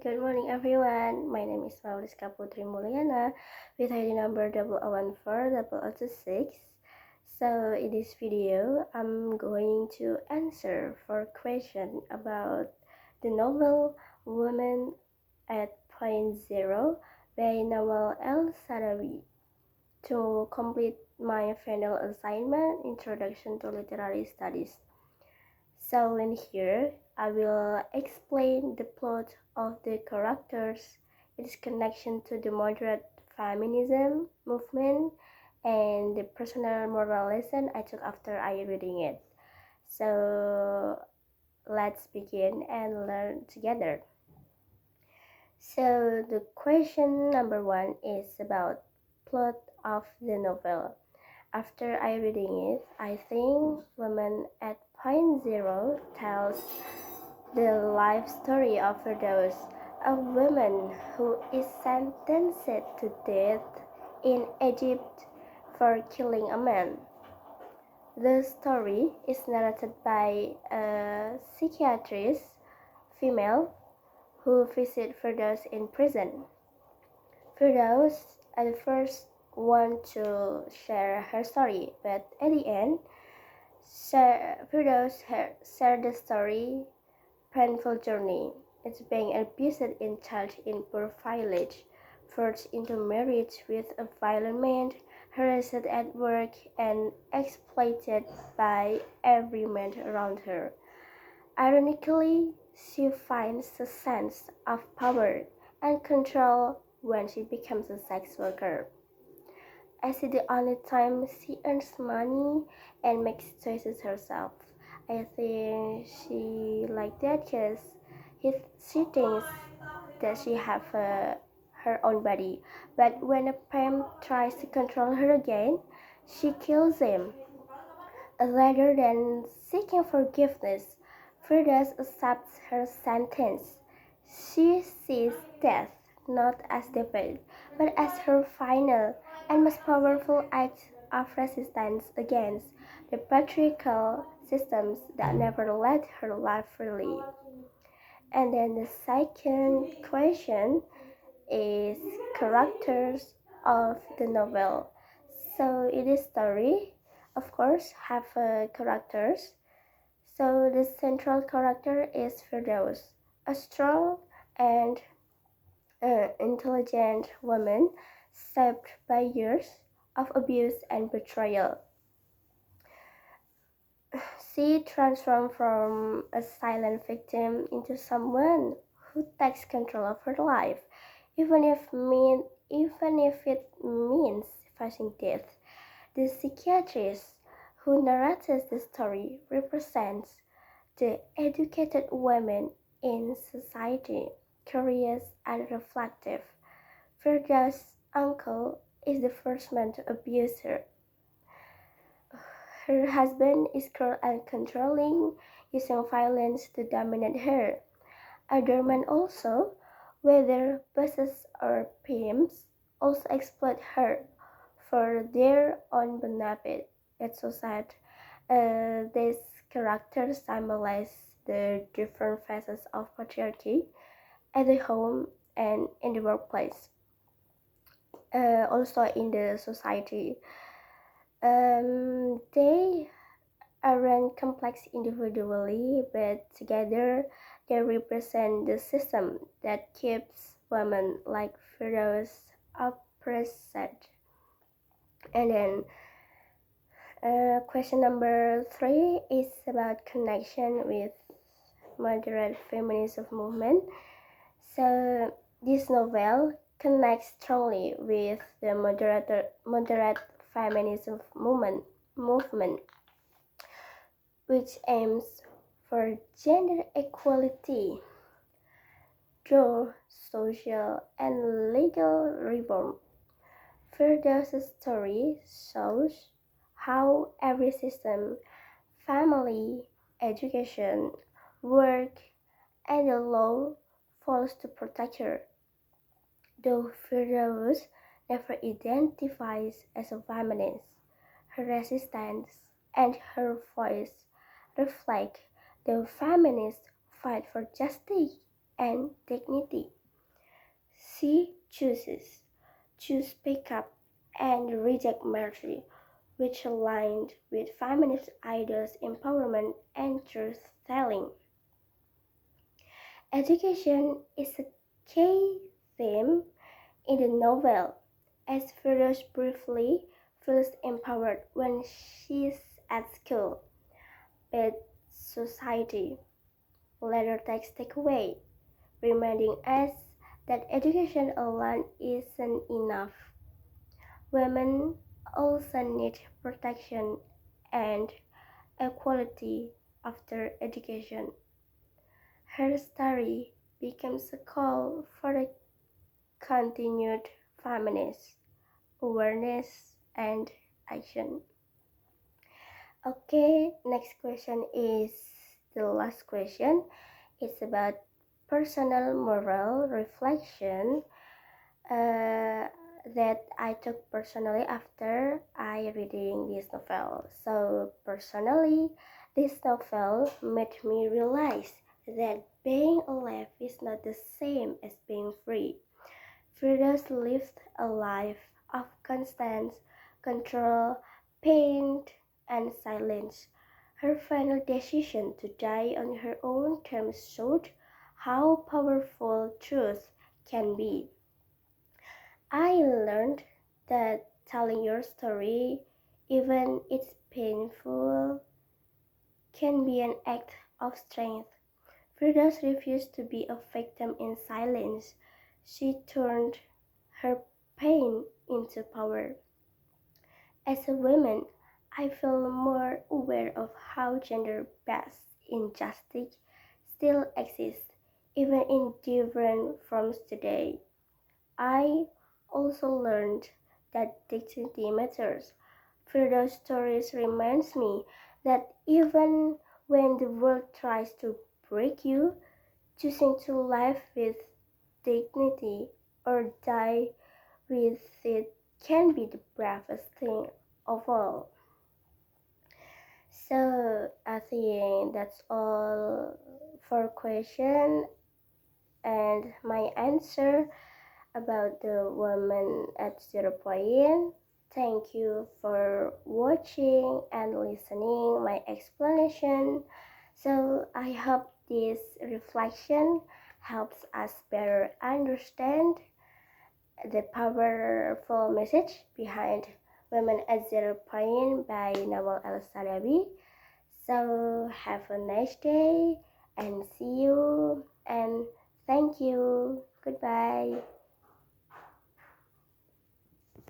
Good morning everyone. My name is Mauliska Putri Mulyana with ID number 0014-026. So in this video, I'm going to answer for question about the novel Woman at Point Zero by Nawal El-Saadawi. To complete my final assignment, Introduction to Literary Studies. So in here, I will explain the plot of the characters, its connection to the moderate feminism movement, and the personal moral lesson I took after I reading it. So let's begin and learn together. So the question number 1 is about plot of the novel. After I reading it, I think Woman at Point Zero tells the life story of Firdaus, a woman who is sentenced to death in Egypt for killing a man. The story is narrated by a psychiatrist, female, who visits Firdaus in prison. Firdaus at first wants to share her story, but at the end, Firdaus shared the story painful journey. It's being abused in child in poor village, forced into marriage with a violent man, harassed at work, and exploited by every man around her. Ironically, she finds a sense of power and control when she becomes a sex worker. As it's the only time she earns money and makes choices herself. I think she like that because she thinks that she have her own body. But when a Pam tries to control her again, she kills him. Rather than seeking forgiveness, Firdaus accepts her sentence. She sees death not as defeat, but as her final and most powerful act of resistance against the patriarchal systems that never let her live freely. And then the second question is characters of the novel. So in this story, of course, have characters. So the central character is Firdaus, a strong and intelligent woman shaped by years of abuse and betrayal. She transformed from a silent victim into someone who takes control of her life, even if it means facing death. The psychiatrist who narrates the story represents the educated women in society, curious and reflective. Firdaus' uncle is the first man to abuse her. Her husband is cruel and controlling, using violence to dominate her. Other men also, whether bosses or pimps, also exploit her for their own benefit. It's so sad. These characters symbolize the different phases of patriarchy at the home and in the workplace, also in the society. They aren't complex individually, but together they represent the system that keeps women like Firdaus oppressed. And then question number 3 is about connection with moderate feminism movement. So this novel connects strongly with the moderate feminism movement, which aims for gender equality through social and legal reform. Firdaus' story shows how every system, family, education, work, and the law falls to protect her. Though Firdaus never identifies as a feminist, her resistance and her voice reflect the feminist fight for justice and dignity. She chooses to speak up and reject mercy, which aligned with feminist ideals, empowerment, and truth-telling. Education is a key theme in the novel, as Firdaus briefly feels empowered when she's at school, but society later takes takeaway, reminding us that education alone isn't enough. Women also need protection and equality after education. Her story becomes a call for a continued feminist awareness and action. Okay, next question is the last question. It's about personal moral reflection that I took personally after I reading this novel. So personally, this novel made me realize that being alive is not the same as being free. Firdaus lived a life of constant control, pain, and silence. Her final decision to die on her own terms showed how powerful truth can be. I learned that telling your story, even it's painful, can be an act of strength. Firdaus refused to be a victim in silence. She turned her pain into power. As a woman, I feel more aware of how gender-based injustice still exists, even in different forms today. I also learned that dignity matters. Firdaus' stories reminds me that even when the world tries to break you, choosing to live with dignity or die with it can be the bravest thing of all. So I think that's all for question and my answer about the woman at zero point. Thank you for watching and listening my explanation. So I hope this reflection helps us better understand the powerful message behind Women at Zero Point by Nawal El-Sadabi. So have a nice day and see you and thank you. Goodbye.